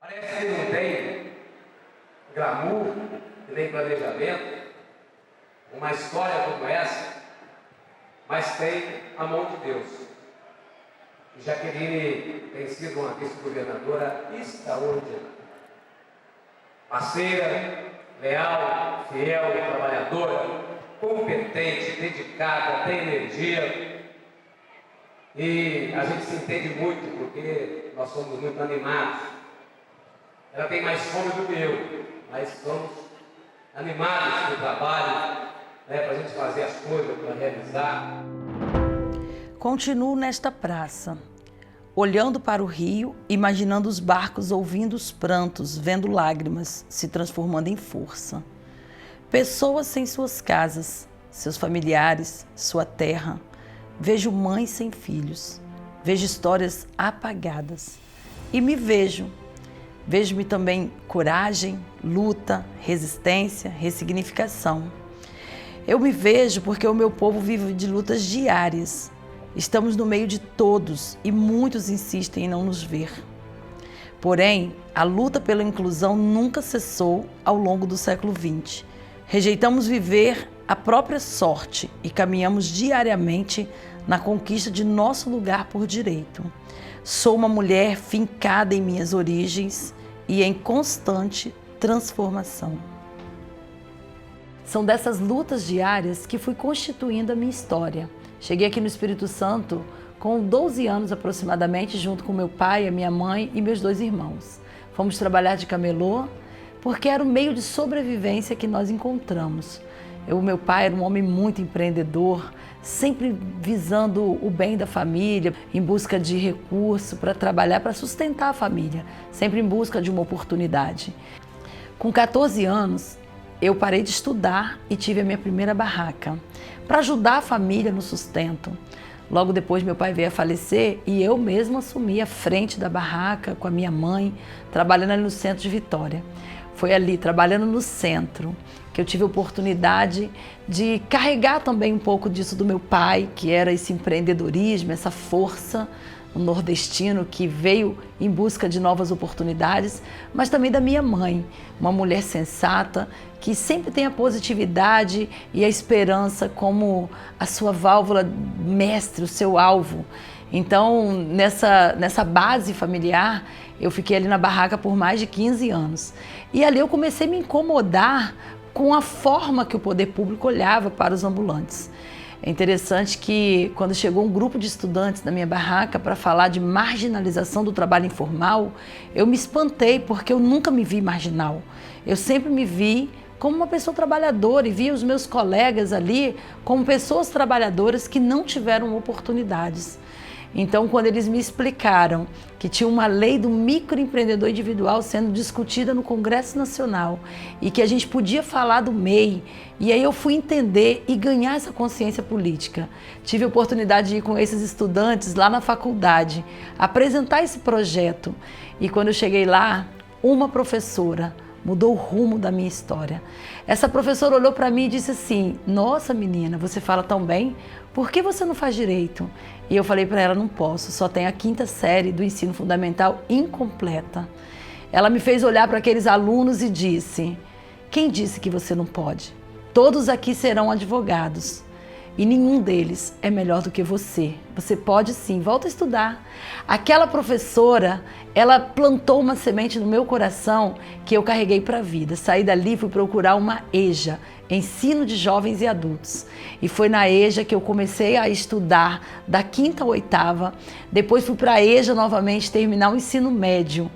Parece que não tem glamour, nem planejamento, uma história como essa, mas tem a mão de Deus. Jaqueline tem sido uma vice-governadora extraordinária, parceira, leal, fiel, trabalhadora, competente, dedicada, tem energia. E a gente se entende muito porque nós somos muito animados. Ela tem mais fome do que eu, mas somos animados no trabalho, para a gente fazer as coisas, para realizar. Continuo nesta praça, olhando para o rio, imaginando os barcos, ouvindo os prantos, vendo lágrimas se transformando em força. Pessoas sem suas casas, seus familiares, sua terra. Vejo mães sem filhos, vejo histórias apagadas e me vejo. Vejo-me também coragem, luta, resistência, ressignificação. Eu me vejo porque o meu povo vive de lutas diárias. Estamos no meio de todos e muitos insistem em não nos ver. Porém, a luta pela inclusão nunca cessou ao longo do século XX. Rejeitamos viver a própria sorte e caminhamos diariamente na conquista de nosso lugar por direito. Sou uma mulher fincada em minhas origens e em constante transformação. São dessas lutas diárias que fui constituindo a minha história. Cheguei aqui no Espírito Santo com 12 anos aproximadamente, junto com meu pai, a minha mãe e meus 2 irmãos. Fomos trabalhar de camelô porque era o meio de sobrevivência que nós encontramos. Meu pai era um homem muito empreendedor, sempre visando o bem da família, em busca de recurso para trabalhar, para sustentar a família, sempre em busca de uma oportunidade. Com 14 anos, eu parei de estudar e tive a minha primeira barraca, para ajudar a família no sustento. Logo depois, meu pai veio a falecer e eu mesma assumi a frente da barraca com a minha mãe, trabalhando ali no centro de Vitória. Foi ali, trabalhando no centro, que eu tive a oportunidade de carregar também um pouco disso do meu pai, que era esse empreendedorismo, essa força nordestino que veio em busca de novas oportunidades, mas também da minha mãe, uma mulher sensata, que sempre tem a positividade e a esperança como a sua válvula mestre, o seu alvo. Então, nessa base familiar, eu fiquei ali na barraca por mais de 15 anos. E ali eu comecei a me incomodar com a forma que o poder público olhava para os ambulantes. É interessante que quando chegou um grupo de estudantes na minha barraca para falar de marginalização do trabalho informal, eu me espantei porque eu nunca me vi marginal. Eu sempre me vi como uma pessoa trabalhadora e via os meus colegas ali como pessoas trabalhadoras que não tiveram oportunidades. Então, quando eles me explicaram que tinha uma lei do microempreendedor individual sendo discutida no Congresso Nacional e que a gente podia falar do MEI, e aí eu fui entender e ganhar essa consciência política. Tive a oportunidade de ir com esses estudantes lá na faculdade, apresentar esse projeto. E quando eu cheguei lá, uma professora mudou o rumo da minha história. Essa professora olhou para mim e disse assim: "Nossa, menina, você fala tão bem, por que você não faz direito?" E eu falei para ela: "Não posso, só tenho a 5ª série do ensino fundamental incompleta." Ela me fez olhar para aqueles alunos e disse: "Quem disse que você não pode? Todos aqui serão advogados. E nenhum deles é melhor do que você. Você pode sim, volta a estudar." Aquela professora, ela plantou uma semente no meu coração que eu carreguei para a vida. Saí dali e fui procurar uma EJA, Ensino de Jovens e Adultos. E foi na EJA que eu comecei a estudar da 5ª à 8ª. Depois fui para a EJA novamente terminar o ensino médio.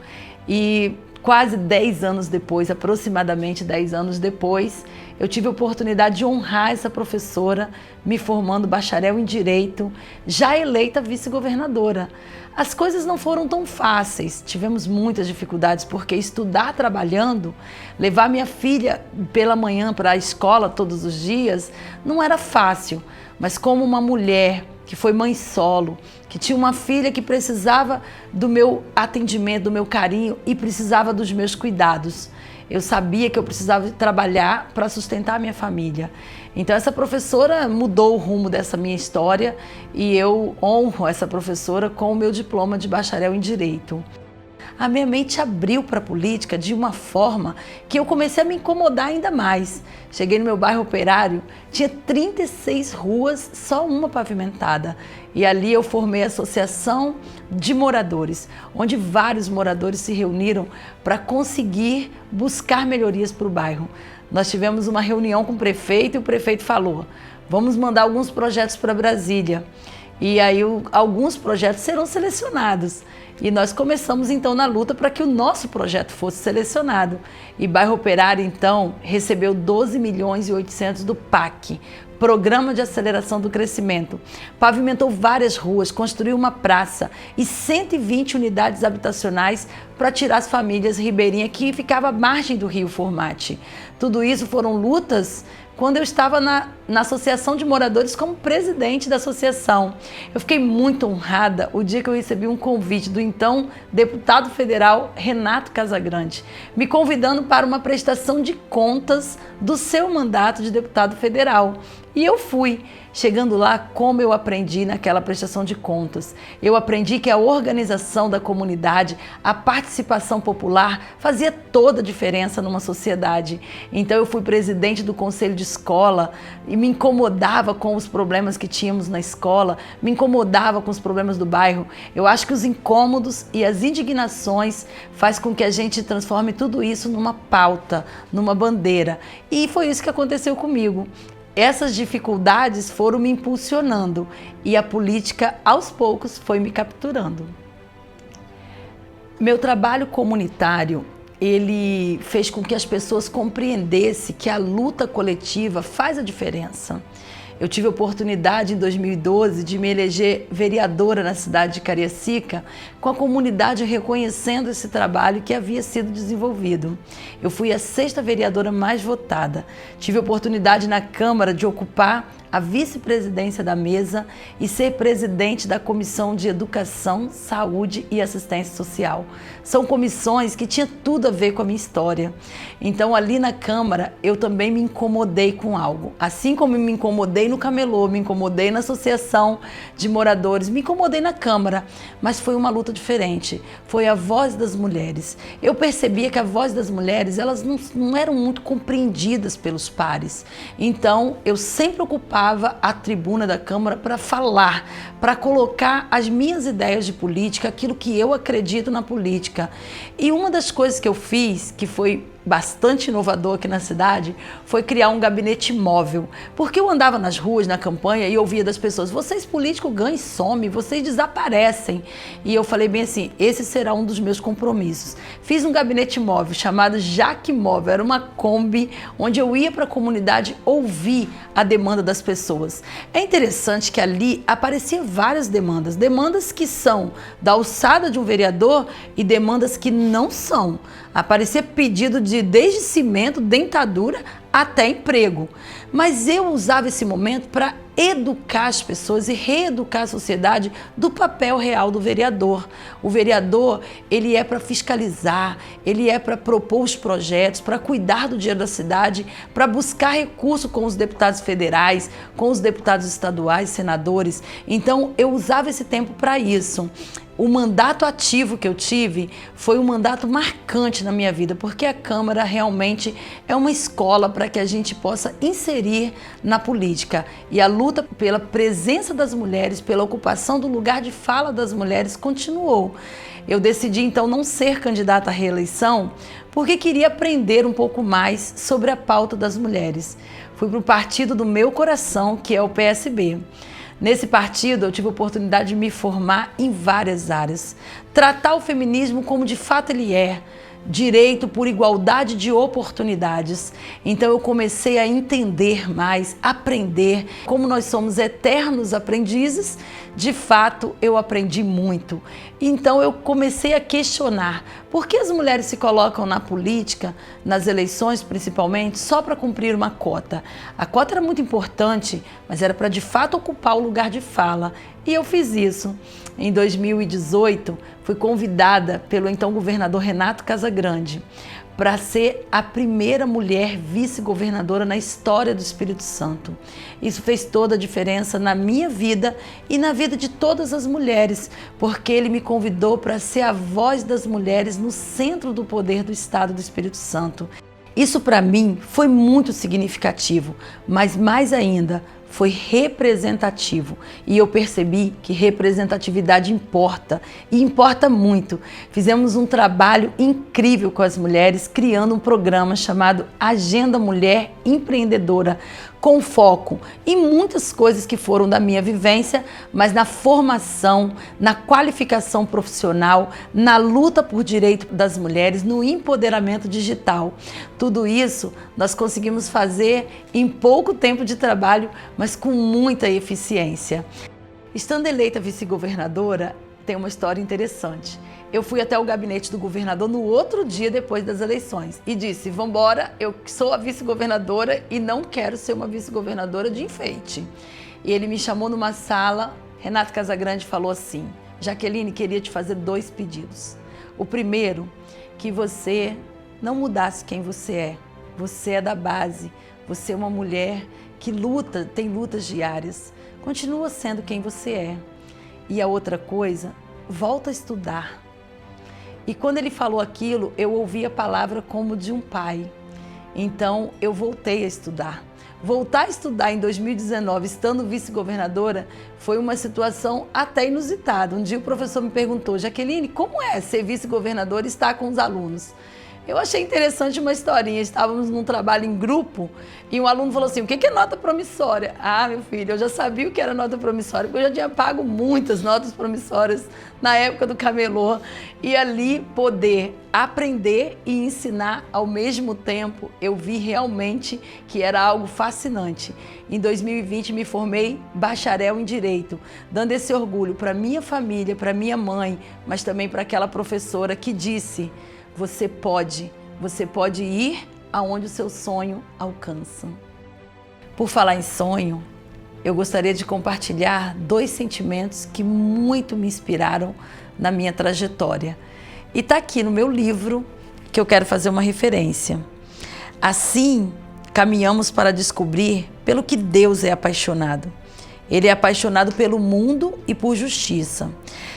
E quase 10 anos depois, aproximadamente 10 anos depois, eu tive a oportunidade de honrar essa professora, me formando bacharel em Direito, já eleita vice-governadora. As coisas não foram tão fáceis, tivemos muitas dificuldades, porque estudar trabalhando, levar minha filha pela manhã para a escola todos os dias, não era fácil. Mas como uma mulher que foi mãe solo, que tinha uma filha que precisava do meu atendimento, do meu carinho e precisava dos meus cuidados, eu sabia que eu precisava trabalhar para sustentar a minha família. Então essa professora mudou o rumo dessa minha história e eu honro essa professora com o meu diploma de bacharel em Direito. a minha mente abriu para a política de uma forma que eu comecei a me incomodar ainda mais. Cheguei no meu bairro Operário, tinha 36 ruas, só uma pavimentada. E ali eu formei a Associação de Moradores, onde vários moradores se reuniram para conseguir buscar melhorias para o bairro. Nós tivemos uma reunião com o prefeito e o prefeito falou: vamos mandar alguns projetos para Brasília. E aí alguns projetos serão selecionados. E nós começamos então na luta para que o nosso projeto fosse selecionado. E Bairro Operário então recebeu 12.800.000 do PAC, Programa de Aceleração do Crescimento. Pavimentou várias ruas, construiu uma praça e 120 unidades habitacionais para tirar as famílias ribeirinhas que ficavam à margem do Rio Formate. Tudo isso foram lutas quando eu estava na Associação de Moradores como presidente da associação. Eu fiquei muito honrada o dia que eu recebi um convite do então deputado federal Renato Casagrande, me convidando para uma prestação de contas do seu mandato de deputado federal. E eu fui. Chegando lá, como eu aprendi naquela prestação de contas. Eu aprendi que a organização da comunidade, a participação popular, fazia toda a diferença numa sociedade. Então eu fui presidente do conselho de escola e me incomodava com os problemas que tínhamos na escola, me incomodava com os problemas do bairro. Eu acho que os incômodos e as indignações faz com que a gente transforme tudo isso numa pauta, numa bandeira. E foi isso que aconteceu comigo. Essas dificuldades foram me impulsionando e a política, aos poucos, foi me capturando. Meu trabalho comunitário, ele fez com que as pessoas compreendessem que a luta coletiva faz a diferença. Eu tive a oportunidade, em 2012, de me eleger vereadora na cidade de Cariacica, com a comunidade reconhecendo esse trabalho que havia sido desenvolvido. Eu fui a 6ª vereadora mais votada. Tive a oportunidade na Câmara de ocupar a vice-presidência da mesa e ser presidente da Comissão de Educação, Saúde e Assistência Social. São comissões que tinham tudo a ver com a minha história. Então, ali na Câmara, eu também me incomodei com algo. Assim como me incomodei no Camelô, me incomodei na Associação de Moradores, me incomodei na Câmara, mas foi uma luta diferente. Foi a voz das mulheres. Eu percebia que a voz das mulheres, elas não eram muito compreendidas pelos pares. Então, eu sempre ocupava a tribuna da Câmara para falar, para colocar as minhas ideias de política, aquilo que eu acredito na política. E uma das coisas que eu fiz, que foi bastante inovador aqui na cidade, foi criar um gabinete móvel. Porque eu andava nas ruas, na campanha, e ouvia das pessoas: vocês políticos ganham e somem, vocês desaparecem. E eu falei bem assim: esse será um dos meus compromissos. Fiz um gabinete móvel chamado Jaque Móvel, era uma Kombi, onde eu ia para a comunidade ouvir a demanda das pessoas. É interessante que ali apareciam várias demandas, demandas que são da alçada de um vereador e demandas que não são. Aparecia pedido de desde cimento, dentadura até emprego. Mas eu usava esse momento para educar as pessoas e reeducar a sociedade do papel real do vereador. O vereador, ele é para fiscalizar, ele é para propor os projetos, para cuidar do dinheiro da cidade, para buscar recurso com os deputados federais, com os deputados estaduais, senadores. Então, eu usava esse tempo para isso. O mandato ativo que eu tive foi um mandato marcante na minha vida, porque a Câmara realmente é uma escola para que a gente possa inserir na política. E a luta pela presença das mulheres, pela ocupação do lugar de fala das mulheres continuou. Eu decidi então não ser candidata à reeleição porque queria aprender um pouco mais sobre a pauta das mulheres. Fui para o partido do meu coração, que é o PSB. Nesse partido, eu tive a oportunidade de me formar em várias áreas. Tratar o feminismo como de fato ele é, direito por igualdade de oportunidades. Então eu comecei a entender mais, aprender. Como nós somos eternos aprendizes, de fato eu aprendi muito. Então eu comecei a questionar por que as mulheres se colocam na política, nas eleições principalmente, só para cumprir uma cota. A cota era muito importante, mas era para de fato ocupar o lugar de fala. E eu fiz isso. Em 2018, fui convidada pelo então governador Renato Casagrande para ser a primeira mulher vice-governadora na história do Espírito Santo. Isso fez toda a diferença na minha vida e na vida de todas as mulheres, porque ele me convidou para ser a voz das mulheres no centro do poder do Estado do Espírito Santo. Isso para mim foi muito significativo, mas mais ainda, foi representativo e eu percebi que representatividade importa e importa muito. Fizemos um trabalho incrível com as mulheres, criando um programa chamado Agenda Mulher Empreendedora, com foco em muitas coisas que foram da minha vivência, mas na formação, na qualificação profissional, na luta por direito das mulheres, no empoderamento digital. Tudo isso nós conseguimos fazer em pouco tempo de trabalho, mas com muita eficiência. Estando eleita vice-governadora, tem uma história interessante. Eu fui até o gabinete do governador no outro dia depois das eleições e disse: vambora, eu sou a vice-governadora e não quero ser uma vice-governadora de enfeite. E ele me chamou numa sala, Renato Casagrande falou assim: Jaqueline, queria te fazer 2 pedidos. O primeiro, que você não mudasse quem você é. Você é da base, você é uma mulher que luta, tem lutas diárias. Continua sendo quem você é. E a outra coisa, volta a estudar. E quando ele falou aquilo, eu ouvi a palavra como de um pai. Então, eu voltei a estudar. Voltar a estudar em 2019, estando vice-governadora, foi uma situação até inusitada. Um dia o professor me perguntou: Jaqueline, como é ser vice-governadora e estar com os alunos? Eu achei interessante uma historinha. Estávamos num trabalho em grupo e um aluno falou assim: o que é nota promissória? Ah, meu filho, eu já sabia o que era nota promissória, porque eu já tinha pago muitas notas promissórias na época do camelô. E ali poder aprender e ensinar ao mesmo tempo, eu vi realmente que era algo fascinante. Em 2020 me formei bacharel em Direito, dando esse orgulho para minha família, para minha mãe, mas também para aquela professora que disse: você pode ir aonde o seu sonho alcança. Por falar em sonho, eu gostaria de compartilhar 2 sentimentos que muito me inspiraram na minha trajetória. E está aqui no meu livro que eu quero fazer uma referência. Assim, caminhamos para descobrir pelo que Deus é apaixonado. Ele é apaixonado pelo mundo e por justiça.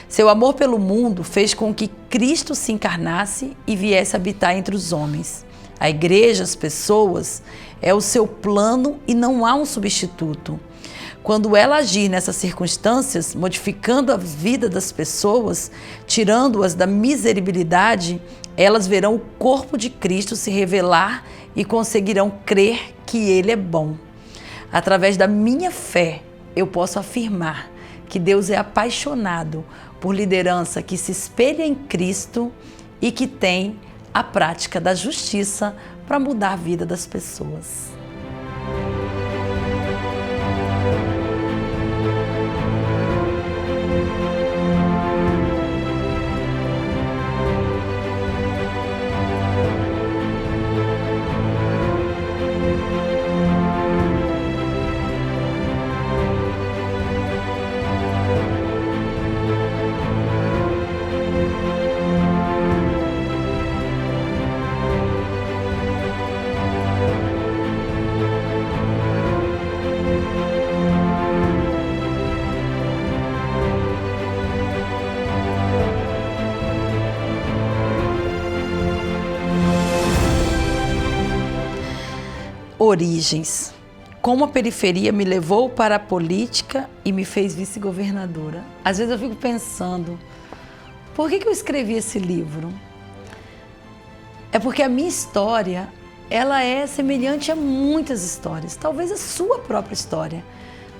Seu amor pelo mundo fez com que Cristo se encarnasse e viesse habitar entre os homens. A igreja, as pessoas, é o seu plano e não há um substituto. Quando ela agir nessas circunstâncias, modificando a vida das pessoas, tirando-as da miserabilidade, elas verão o corpo de Cristo se revelar e conseguirão crer que Ele é bom. Através da minha fé, eu posso afirmar que Deus é apaixonado por liderança que se espelha em Cristo e que tem a prática da justiça para mudar a vida das pessoas. Origens. Como a periferia me levou para a política e me fez vice-governadora. Às vezes eu fico pensando, por que eu escrevi esse livro? É porque a minha história, ela é semelhante a muitas histórias, talvez a sua própria história.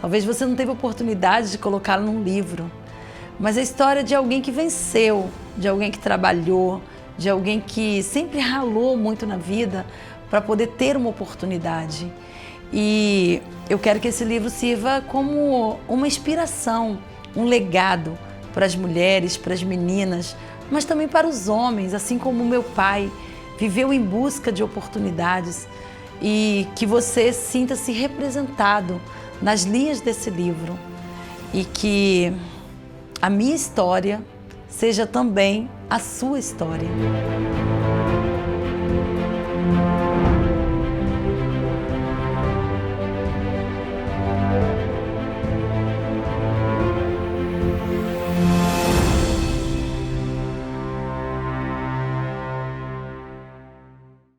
Talvez você não teve oportunidade de colocá-la num livro, mas a história de alguém que venceu, de alguém que trabalhou, de alguém que sempre ralou muito na vida para poder ter uma oportunidade. E eu quero que esse livro sirva como uma inspiração, um legado para as mulheres, para as meninas, mas também para os homens, assim como meu pai viveu em busca de oportunidades, e que você sinta-se representado nas linhas desse livro e que a minha história seja também a sua história.